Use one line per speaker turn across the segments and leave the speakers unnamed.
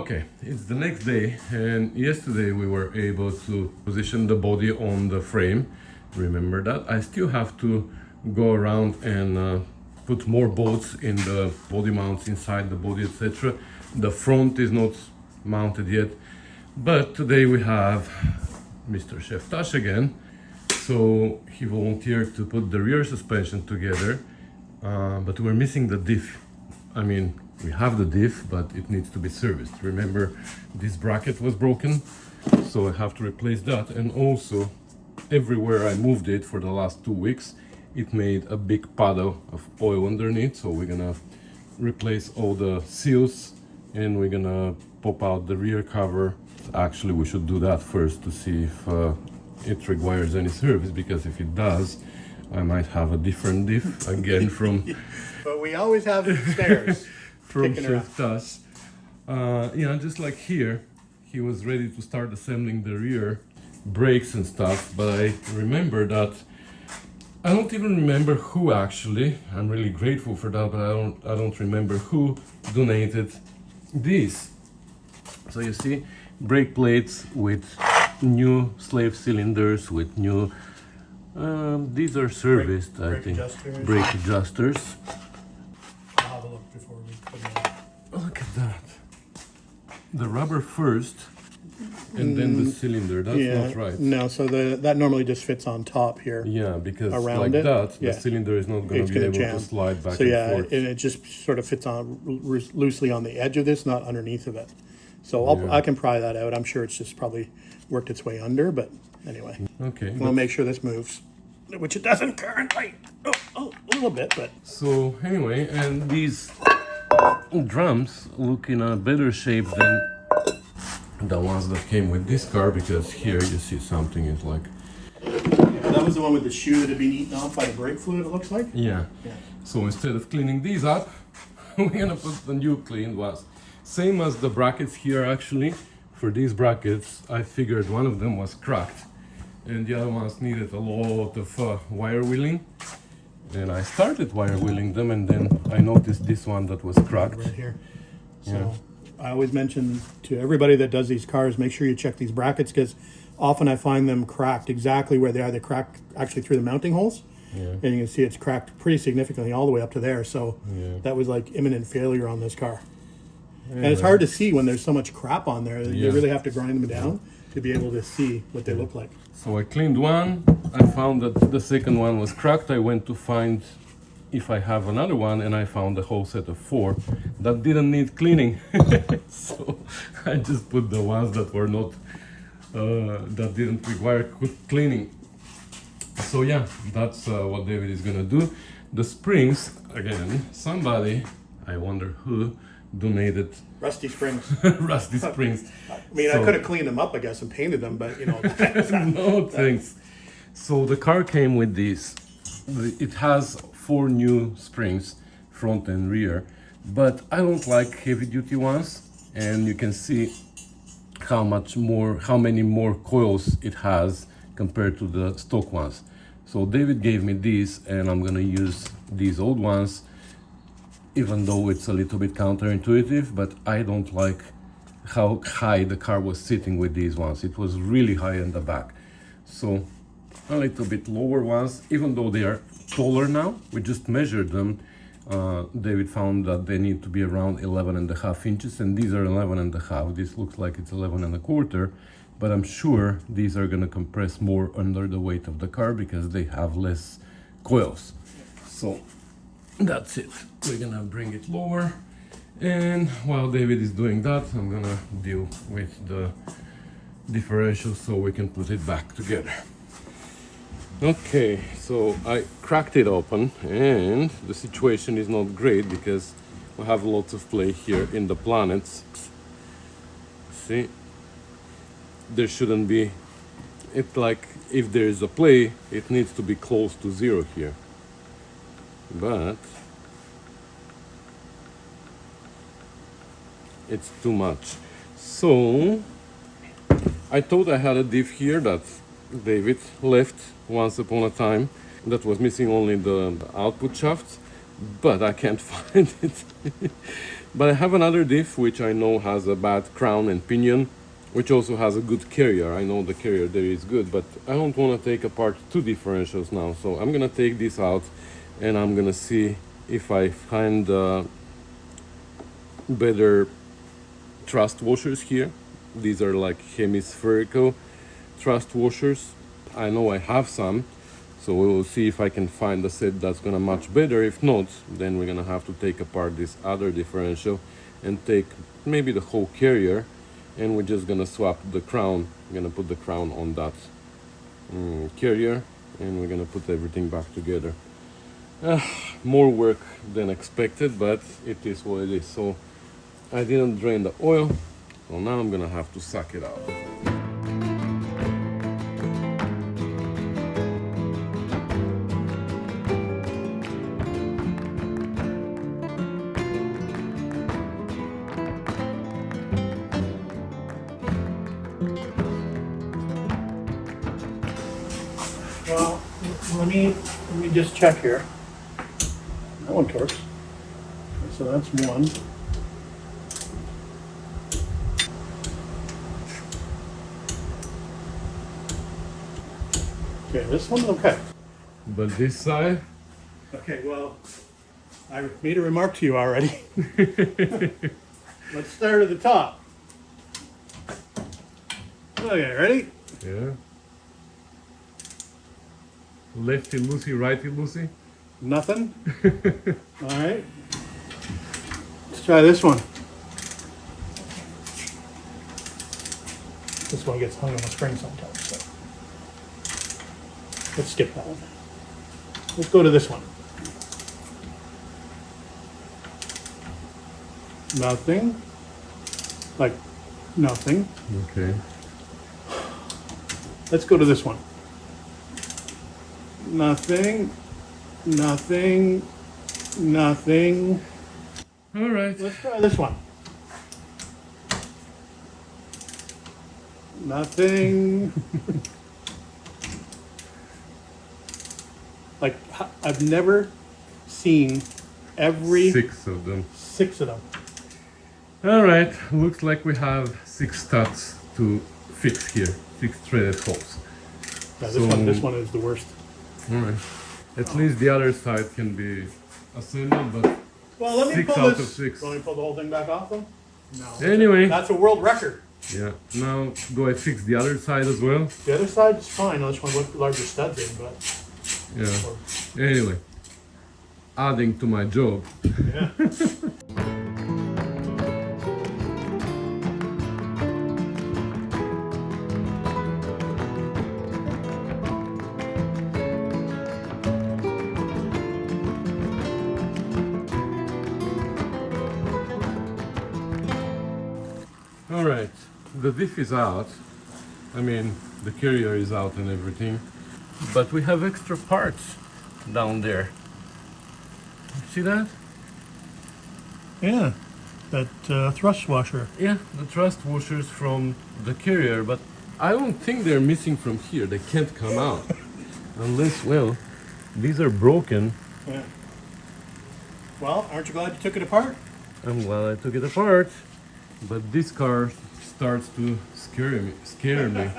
Okay, it's the next day, and yesterday we were able to position the body on the frame. Remember that? I still have to go around and put more bolts in the body mounts inside the body, etc. The front is not mounted yet, but today we have Mr. Chef Tash again. So he volunteered to put the rear suspension together, but we're missing the diff. I mean, we have the diff, but it needs to be serviced. Remember, this bracket was broken, so I have to replace that. And also, everywhere I moved it for the last 2 weeks, it made a big puddle of oil underneath. So we're gonna replace all the seals, and we're gonna pop out the rear cover. Actually, we should do that first to see if it requires any service, because if it does, I might have a different diff again from...
But we always have spares.
from Chef Tash. Yeah, just like here, he was ready to start assembling the rear brakes and stuff, but I remember that I don't even remember who actually. I'm really grateful for that, but I don't remember who donated these. So you see, brake plates with new slave cylinders with new. These are serviced, I think. Brake adjusters.
I'll have a look before we put them in.
Look at that. The rubber first, and then the cylinder. That's not right.
No, so that normally just fits on top here.
Yeah, because
around
like
it,
that, the cylinder is not going to be able to slide back and forth.
And it just sort of fits on loosely on the edge of this, not underneath of it. So I can pry that out. I'm sure it's just probably worked its way under, but anyway.
Okay.
We'll make sure this moves, which it doesn't currently. Oh, a little bit, but.
So anyway, and these drums look in a better shape than the ones that came with this car, because here you see something is like...
Yeah, that was the one with the shoe that had been eaten off by the brake fluid, it looks like.
Yeah. So instead of cleaning these up, we're gonna put the new cleaned ones. Same as the brackets here, actually. For these brackets, I figured one of them was cracked, and the other ones needed a lot of wire wheeling. And I started wire wheeling them, and then I noticed this one that was cracked.
Right here. So I always mention to everybody that does these cars, make sure you check these brackets, because often I find them cracked exactly where they are. They crack actually through the mounting holes. And you can see it's cracked pretty significantly all the way up to there. So that was like imminent failure on this car. And it's hard to see when there's so much crap on there. You really have to grind them down to be able to see what they look like.
So I cleaned one. I found that the second one was cracked. I went to find if I have another one, and I found a whole set of 4 that didn't need cleaning. So I just put the ones that were not, that didn't require cleaning. So yeah, that's what David is gonna do. The springs, again, somebody, I wonder who, donated
rusty springs.
Rusty springs.
I mean, I could have cleaned them up, I guess, and painted them, but you know.
No thanks. So the car came with these. It has 4 new springs, front and rear, but I don't like heavy duty ones, and you can see how many more coils it has compared to the stock ones. So David gave me these, and I'm gonna use these old ones, even though it's a little bit counterintuitive, but I don't like how high the car was sitting with these ones. It was really high in the back. So a little bit lower ones, even though they are taller now. We just measured them. David found that they need to be around 11.5 inches, and these are 11.5. This looks like it's 11.25, but I'm sure these are gonna compress more under the weight of the car because they have less coils. So that's it. We're gonna bring it lower, and while David is doing that, I'm gonna deal with the differential so we can put it back together. Okay, so I cracked it open, and the situation is not great because we have lots of play here in the planets. See, there shouldn't be. It's like if there is a play, it needs to be close to 0 here, but it's too much. So I thought I had a diff here that David left once upon a time that was missing only the output shaft, but I can't find it. But I have another diff which I know has a bad crown and pinion, which also has a good carrier. I know the carrier there is good, but I don't want to take apart two differentials now. So I'm gonna take this out and I'm gonna see if I find better thrust washers here. These are like hemispherical thrust washers. I know I have some, so we will see if I can find a set that's gonna match better. If not, then we're gonna have to take apart this other differential and take maybe the whole carrier, and we're just gonna swap the crown. We're gonna put the crown on that carrier, and we're gonna put everything back together. More work than expected, but it is what it is. So I didn't drain the oil, so now I'm gonna have to suck it out.
Well, let me just check here. That one torques. Okay, so that's one. Okay, this one's okay.
But this side,
Okay, well, I made a remark to you already. Let's start at the top. Okay, ready?
yeah. Lefty loosey, righty loosey.
Nothing. All right. Let's try this one. This one gets hung on the spring sometimes, so let's skip that one. Let's go to this one. Nothing. Like nothing.
Okay.
Let's go to this one. Nothing. Nothing. Nothing.
All right.
Let's try this one. Nothing. Like, I've never seen every
6 of them.
6 of them.
All right. Looks like we have 6 studs to fix here. 6 threaded holes.
Yeah,
So-
this one is the worst.
All right. At least the other side can be assembled, but
Well, let me
6
pull
out
this.
of 6.
Want me to pull the whole thing back off them? No.
Anyway.
That's a world record.
Yeah. Now, do I fix the other side as well?
The other side's fine, unless you want to put larger studs in, but
Yeah. Anyway, adding to my job.
yeah.
All right. The diff is out. I mean, the carrier is out and everything. But we have extra parts down there. See that?
Yeah. That thrust washer.
Yeah, the thrust washers from the carrier, but I don't think they're missing from here. They can't come out. Unless, well, these are broken.
Yeah. Well, aren't you glad you took it apart?
I'm glad I took it apart. But this car starts to scare me.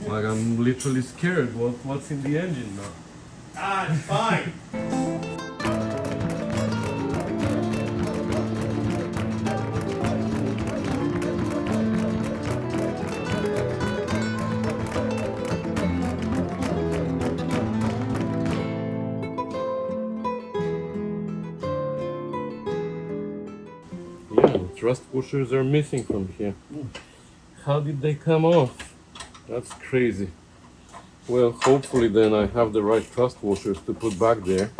Like I'm literally scared. What's in the engine now?
Ah, it's fine.
Yeah, the thrust washers are missing from here. How did they come off? That's crazy. Well, hopefully then I have the right thrust washers to put back there.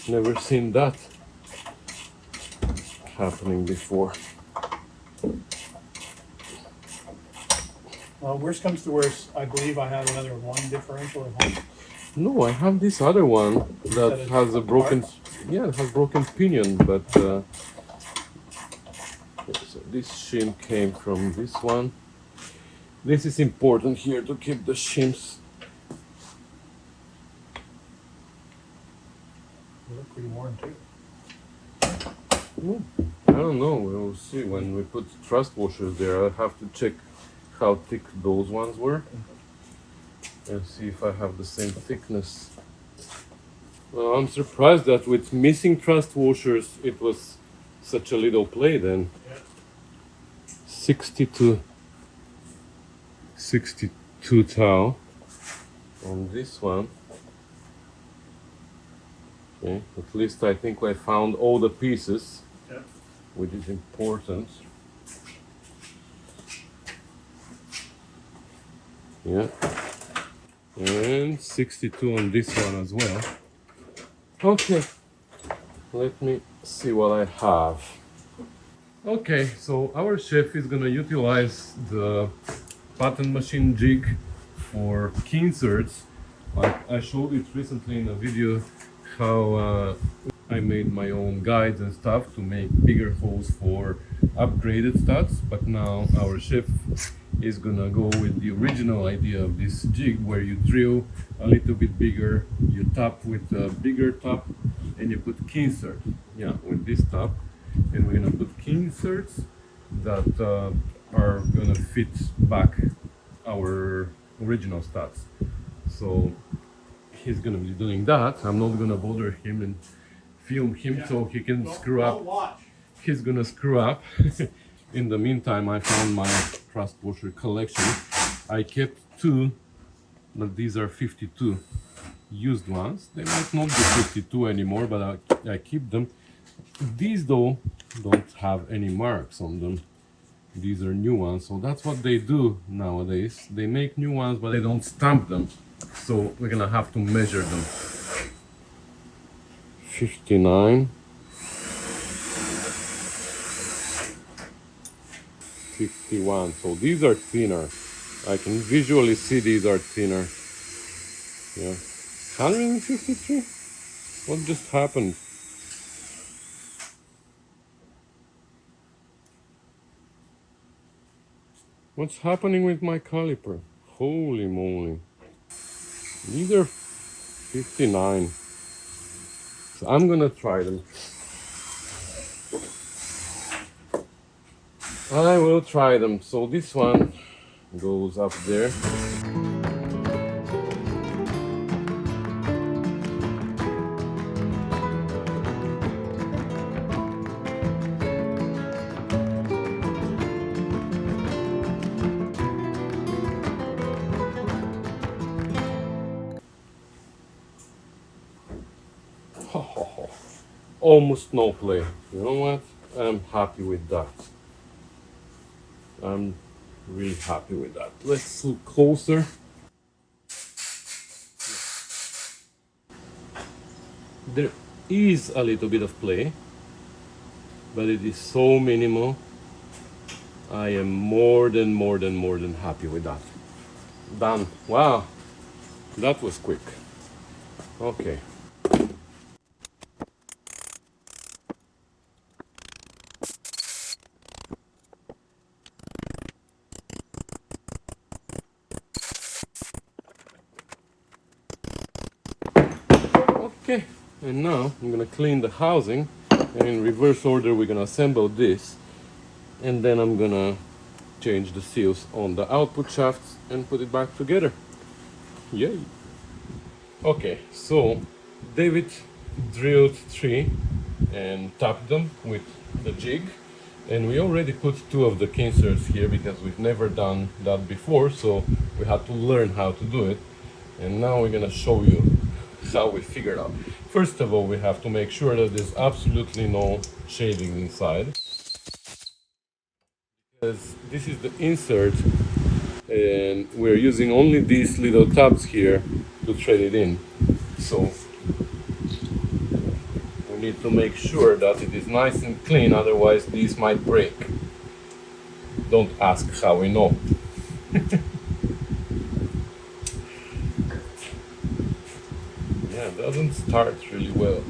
Never seen that happening before.
Well, worst comes to worst, I believe I have another one differential at home.
No, I have this other one that
That is
has a broken,
apart?
yeah, it has broken pinion, but yeah, so this shim came from this one. This is important here to keep the shims.
They look pretty worn too.
Well, I don't know. We'll see when we put thrust washers there. I'll have to check how thick those ones were and see if I have the same thickness. Well, I'm surprised that with missing thrust washers, it was such a little play then. 62 tau on this one. Okay, at least I think I found all the pieces, which is important. Yeah, and 62 on this one as well. Okay, let me see what I have. Okay, so our chef is gonna utilize the pattern machine jig for key inserts. Like I showed it recently in a video how I made my own guides and stuff to make bigger holes for upgraded studs, but now our chef is gonna go with the original idea of this jig, where you drill a little bit bigger, you tap with a bigger tap, and you put key insert. Yeah, with this tap, and we're gonna put key inserts that are gonna fit back our original studs. So he's gonna be doing that. I'm not gonna bother him and film him so he can screw up. He's gonna screw up. In the meantime, I found my thrust washer collection. I kept 2, but these are 52 used ones. They might not be 52 anymore, but I keep them. These though don't have any marks on them. These are new ones, so that's what they do nowadays. They make new ones, but they don't stamp them. So we're gonna have to measure them. 59. 51. So these are thinner. I can visually see these are thinner. Yeah. 153? What just happened? What's happening with my caliper? Holy moly. These are 59. So I'm gonna try them. I will try them. So this one goes up there. Almost no play. You know what? I'm happy with that. I'm really happy with that. Let's look closer. There is a little bit of play, but it is so minimal. I am more than happy with that. Done. Wow, that was quick. Okay. Okay, and now I'm gonna clean the housing, and in reverse order we're gonna assemble this, and then I'm gonna change the seals on the output shafts and put it back together. Yay! Okay, so David drilled 3 and tapped them with the jig, and we already put 2 of the key inserts here because we've never done that before, so we had to learn how to do it, and now we're gonna show you how we figured out. First of all, we have to make sure that there's absolutely no shading inside, because this is the insert and we're using only these little tabs here to thread it in. So we need to make sure that it is nice and clean, otherwise these might break. Don't ask how we know. Yeah, it doesn't start really well.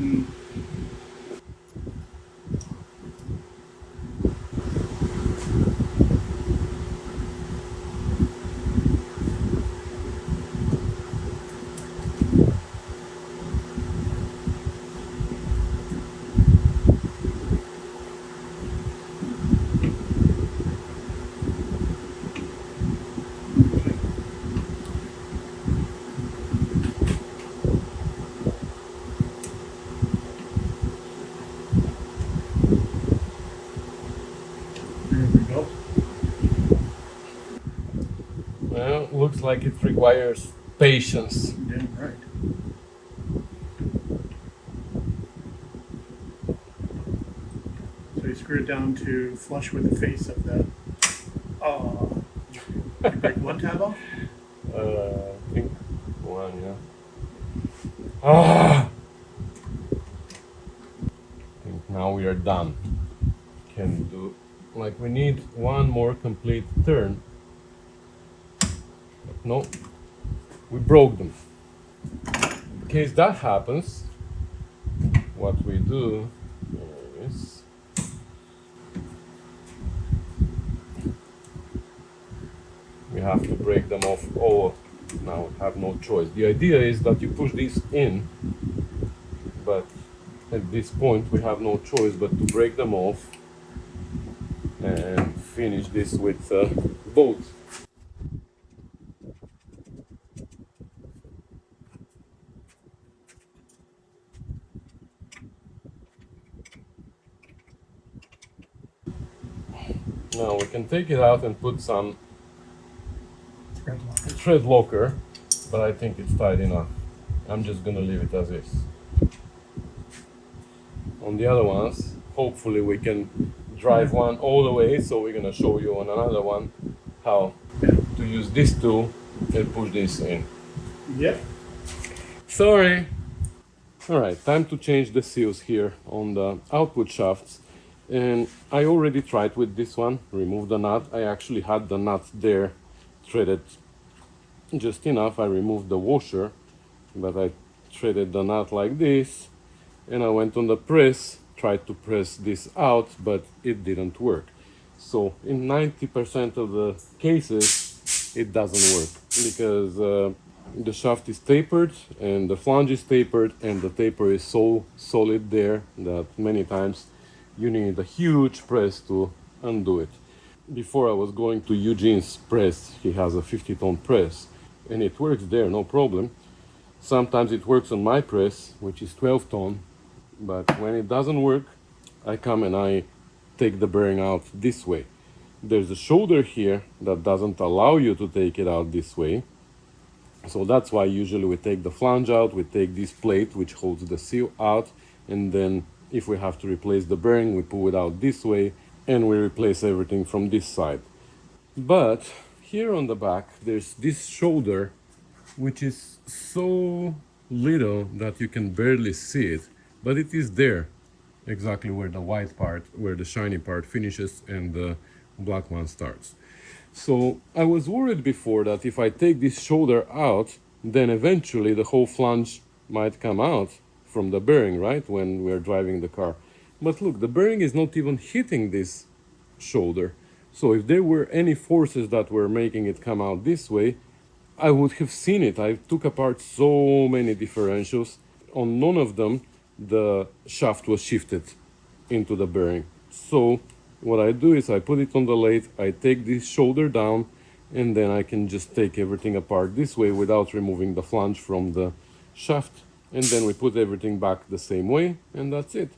Well, looks like it requires patience.
Yeah, right. So you screw it down to flush with the face of the. Oh, you break one tab off?
I think one, yeah. Ah! I think now we are done. Can do, like, we need one more complete turn. But no, we broke them. In case that happens, what we do is we have to break them off all. Now we have no choice. The idea is that you push this in, but at this point we have no choice but to break them off and finish this with both. Now we can take it out and put some thread locker, but I think it's tight enough. I'm just gonna leave it as is. On the other ones, hopefully we can drive one all the way, so we're gonna show you on another one how to use this tool and push this in.
Yep.
Sorry. Alright, time to change the seals here on the output shafts. And I already tried with this one, remove the nut. I actually had the nut there threaded just enough. I removed the washer, but I threaded the nut like this, and I went on the press, tried to press this out, but it didn't work. So in 90% of the cases, it doesn't work because the shaft is tapered and the flange is tapered, and the taper is so solid there that many times you need a huge press to undo it. Before I was going to Eugene's press, he has a 50-ton press, and it works there, no problem. Sometimes it works on my press, which is 12-ton, but when it doesn't work, I come and I take the bearing out this way. There's a shoulder here that doesn't allow you to take it out this way. So that's why usually we take the flange out, we take this plate which holds the seal out, and then if we have to replace the bearing, we pull it out this way and we replace everything from this side. But here on the back, there's this shoulder which is so little that you can barely see it, but it is there, exactly where the white part, where the shiny part finishes and the black one starts. So I was worried before that if I take this shoulder out, then eventually the whole flange might come out from the bearing, right, when we're driving the car. But look, the bearing is not even hitting this shoulder. So if there were any forces that were making it come out this way, I would have seen it. I took apart so many differentials. On none of them, the shaft was shifted into the bearing. So what I do is I put it on the lathe, I take this shoulder down, and then I can just take everything apart this way without removing the flange from the shaft. And then we put everything back the same way, and that's it.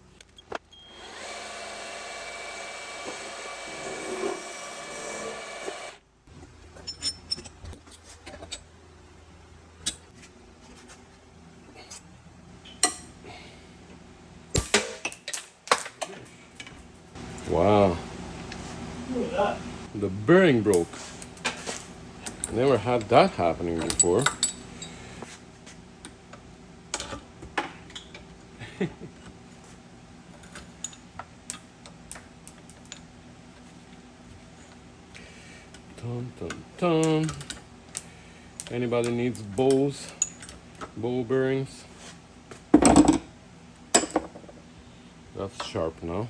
Wow.
Look at that.
The bearing broke. Never had that happening before. Dun, dun, dun. Anybody needs ball bearings? That's sharp now.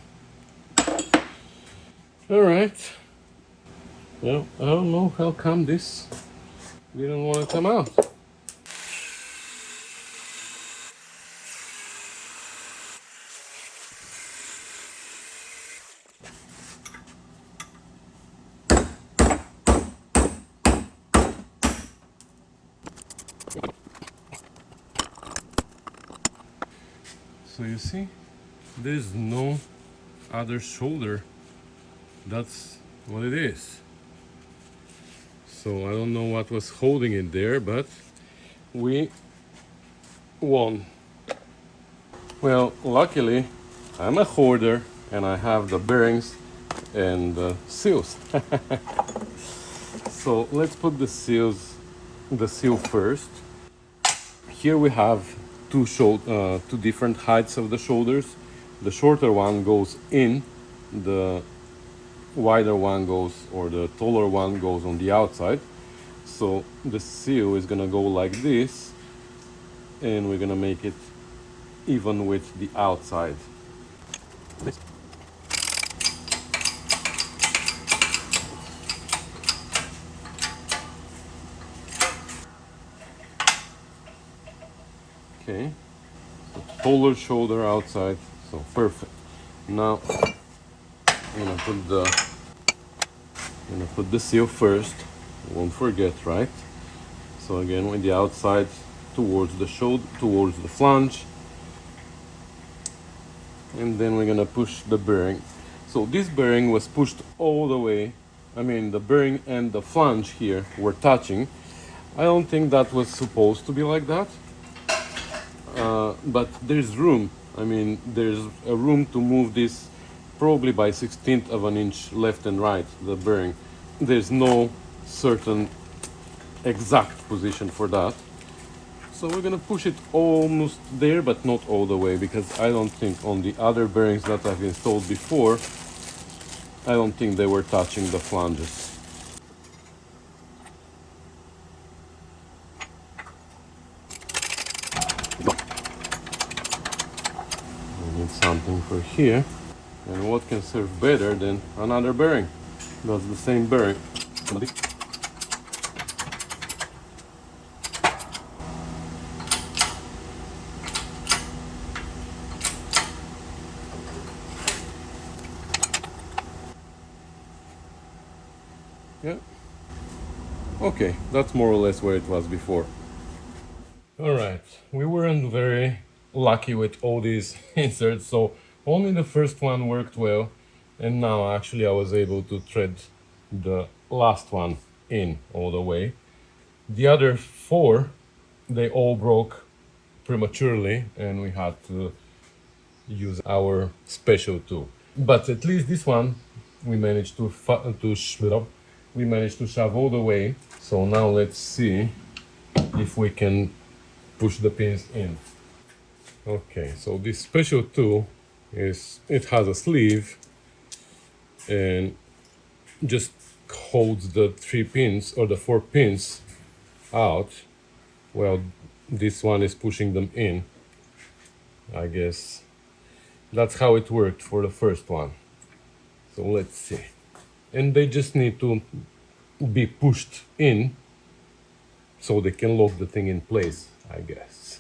All right. Well, I don't know how come this didn't want to come out. So you see, there's no other shoulder. That's what it is. So I don't know what was holding it there, but we won. Well, luckily I'm a hoarder and I have the bearings and the seals. So let's put the seal first. Here we have two different heights of the shoulders. The shorter one goes in, the wider one goes, or the taller one goes on the outside. So the seal is gonna go like this, and we're gonna make it even with the outside. Okay, so taller shoulder outside, so perfect. Now I'm gonna put the seal first. Won't forget, right? So again, with the outside towards the shoulder, towards the flange, and then we're gonna push the bearing. So this bearing was pushed all the way. I mean, the bearing and the flange here were touching. I don't think that was supposed to be like that, but there's room. I mean, there's a room to move this probably by 1/16 of an inch left and right, the bearing. There's no certain exact position for that. So we're gonna push it almost there, but not all the way, because I don't think on the other bearings that I've installed before, I don't think they were touching the flanges. We need something for here. And what can serve better than another bearing? That's the same bearing. Yeah. Okay, that's more or less where it was before. Alright, we weren't very lucky with all these inserts, so only the first one worked well, and now actually I was able to thread the last one in all the way. The other four, they all broke prematurely, and we had to use our special tool. But at least this one we managed to shove all the way. So now let's see if we can push the pins in. Okay, so this special tool it has a sleeve and just holds the 3 pins or the 4 pins out. Well, this one is pushing them in. I guess that's how it worked for the first one. So let's see. And they just need to be pushed in so they can lock the thing in place, I guess.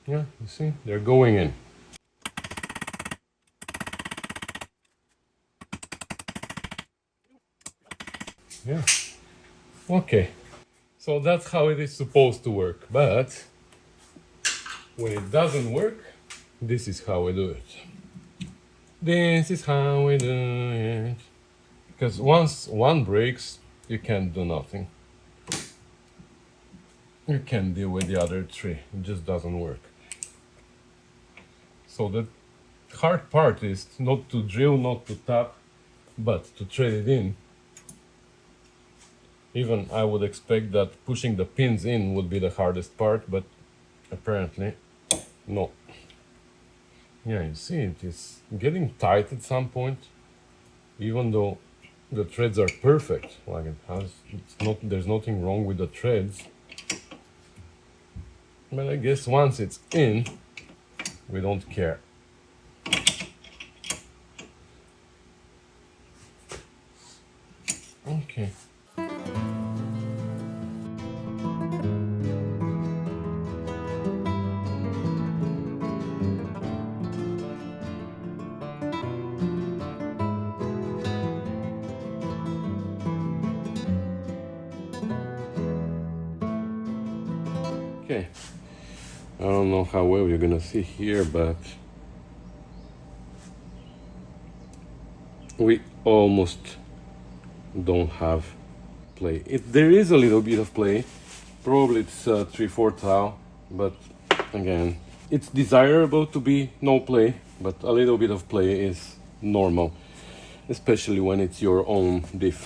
Yeah, you see, they're going in. Yeah. Okay. So that's how it is supposed to work. But when it doesn't work, this is how we do it. This is how we do it. Because once one breaks, you can't do nothing. You can't deal with the other 3. It just doesn't work. So the hard part is not to drill, not to tap, but to thread it in. Even I would expect that pushing the pins in would be the hardest part, but apparently no. Yeah, you see, it is getting tight at some point, even though the threads are perfect. Like there's nothing wrong with the threads. But I guess once it's in, we don't care. Okay. Okay. I don't know how well you're gonna see here, but we almost don't have play. There is a little bit of play. Probably it's 3/4 thou, but again, it's desirable to be no play, but a little bit of play is normal, especially when it's your own diff.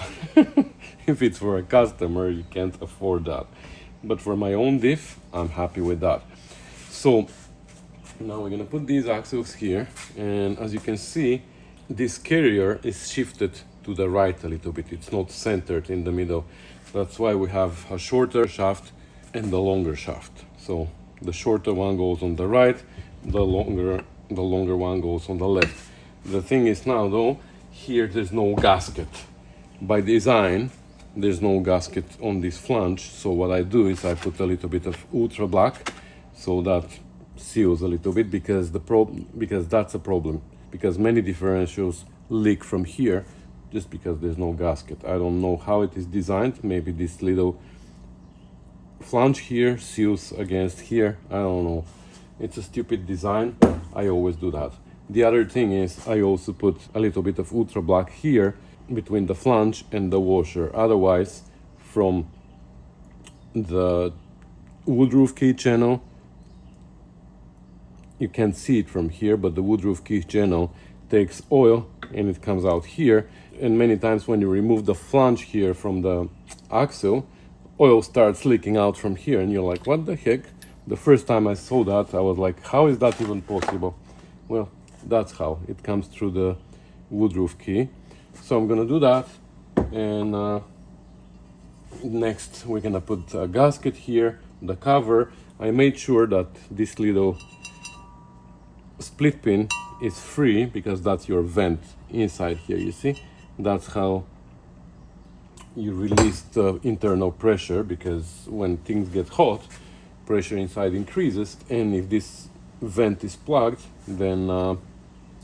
If it's for a customer, you can't afford that. But for my own diff, I'm happy with that. So now we're gonna put these axles here, and as you can see, this carrier is shifted to the right a little bit. It's not centered in the middle. That's why we have a shorter shaft and the longer shaft. So the shorter one goes on the right, the longer one goes on the left. The thing is now though, here there's no gasket. By design, there's no gasket on this flange. So what I do is I put a little bit of ultra black, so that seals a little bit, because that's a problem. Because many differentials leak from here just because there's no gasket. I don't know how it is designed. Maybe this little flange here seals against here. I don't know. It's a stupid design. I always do that. The other thing is I also put a little bit of ultra black here between the flange and the washer. Otherwise, from the woodroof key channel, you can't see it from here, but the woodroof key channel takes oil and it comes out here. And many times when you remove the flange here from the axle, oil starts leaking out from here, and you're like, what the heck? The first time I saw that, I was like, how is that even possible? Well, that's how it comes through the woodroof key. So I'm gonna do that, and next we're gonna put a gasket here, the cover. I made sure that this little split pin is free, because that's your vent inside here, you see? That's how you release the internal pressure, because when things get hot, pressure inside increases, and if this vent is plugged, then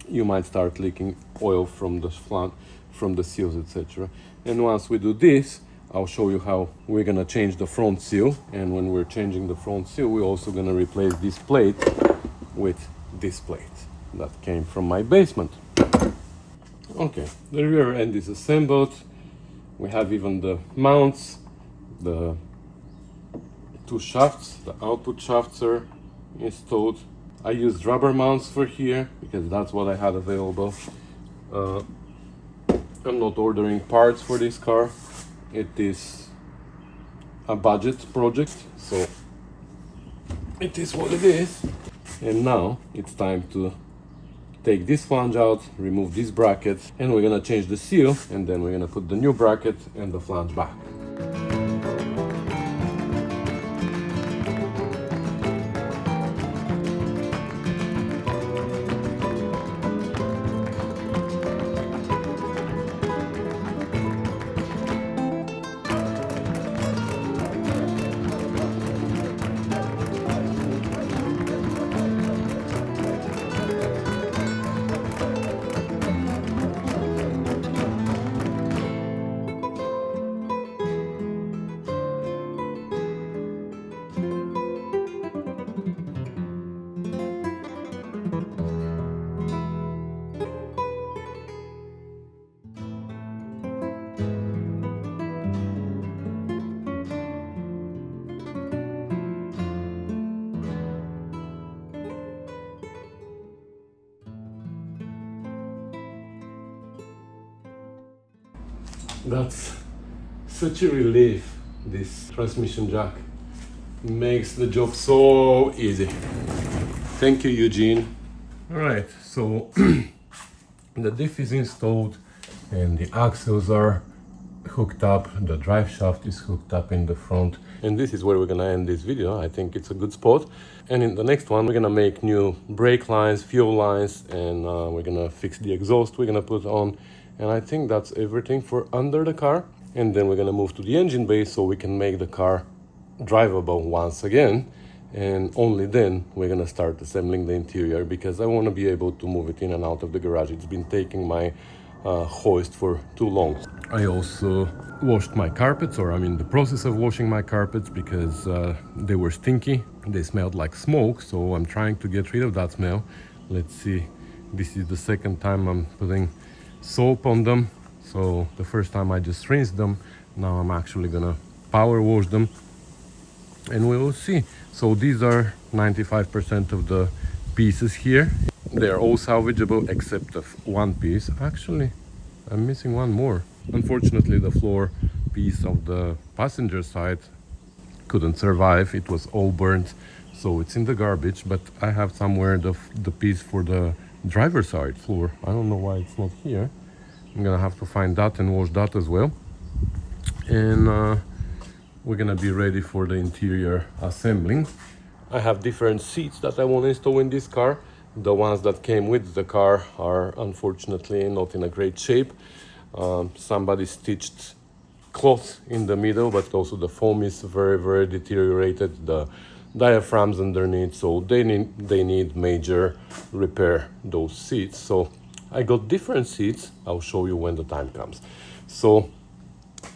you might start leaking oil from the from the seals, etc. And once we do this, I'll show you how we're gonna change the front seal. And when we're changing the front seal, we're also gonna replace this plate with this plate that came from my basement. Okay, the rear end is assembled. We have even the mounts, the two shafts, the output shafts are installed. I used rubber mounts for here because that's what I had available. I'm not ordering parts for this car. It is a budget project, so it is what it is. And now it's time to take this flange out, remove this bracket, and we're gonna change the seal, and then we're gonna put the new bracket and the flange back. That's such a relief. This transmission jack makes the job so easy. Thank you, Eugene. All right, so the diff is installed and the axles are hooked up. The drive shaft is hooked up in the front. And this is where we're gonna end this video. I think it's a good spot. And in the next one, we're gonna make new brake lines, fuel lines, and we're gonna fix the exhaust we're gonna put on. And I think that's everything for under the car. And then we're gonna move to the engine bay so we can make the car drivable once again. And only then we're gonna start assembling the interior, because I wanna be able to move it in and out of the garage. It's been taking my hoist for too long. I also washed my carpets, or I'm in the process of washing my carpets, because they were stinky They smelled like smoke, so I'm trying to get rid of that smell. Let's see, this is the second time I'm putting soap on them. So the first time I just rinsed them, now I'm actually gonna power wash them and we will see. So these are 95% of the pieces here. They are all salvageable except of one piece. Actually, I'm missing one more. Unfortunately, the floor piece of the passenger side couldn't survive. It was all burnt, so it's in the garbage. But I have somewhere the piece for the driver's side floor. I don't know why it's not here. I'm gonna have to find that and wash that as well. And we're gonna be ready for the interior assembling. I have different seats that I want to install in this car. The ones that came with the car are unfortunately not in a great shape. Somebody stitched cloth in the middle, but also the foam is very deteriorated, the diaphragms underneath, so they need major repair, those seats. So I got different seats. I'll show you when the time comes. So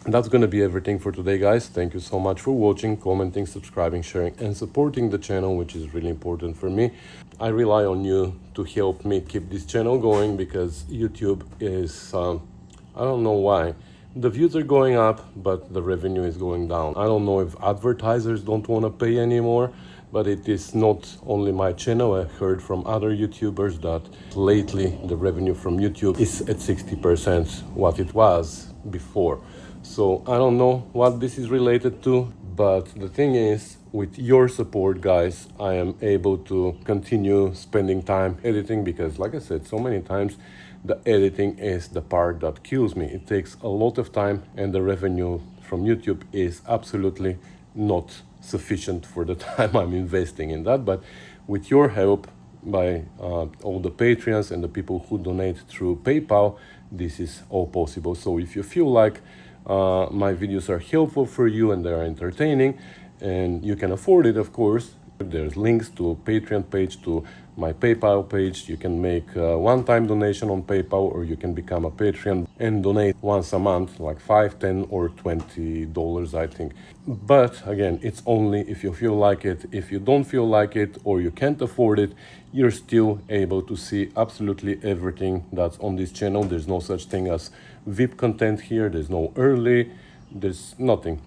that's gonna be everything for today, guys. Thank you so much for watching, commenting, subscribing, sharing and supporting the channel, which is really important for me. I rely on you to help me keep this channel going, because YouTube is I don't know why the views are going up but the revenue is going down. I don't know if advertisers don't want to pay anymore, but it is not only my channel. I heard from other YouTubers that lately the revenue from YouTube is at 60% what it was before. So I don't know what this is related to, but the thing is, with your support, guys, I am able to continue spending time editing, because like I said so many times, the editing is the part that kills me. It takes a lot of time and the revenue from YouTube is absolutely not sufficient for the time I'm investing in that. But with your help, by all the Patreons and the people who donate through PayPal, this is all possible. So if you feel like my videos are helpful for you and they are entertaining and you can afford it, of course, there's links to a Patreon page, to my PayPal page. You can make a one-time donation on PayPal, or you can become a Patreon and donate once a month, like $5, $10 or $20, I think. But again, it's only if you feel like it. If you don't feel like it or you can't afford it, you're still able to see absolutely everything that's on this channel. There's no such thing as VIP content here. There's no early, there's nothing.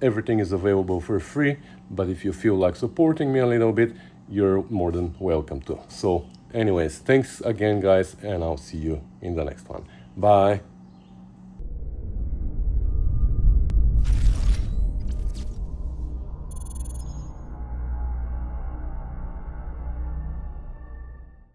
Everything is available for free, but if you feel like supporting me a little bit, you're more than welcome to. So anyways, thanks again, guys, and I'll see you in the next one. Bye.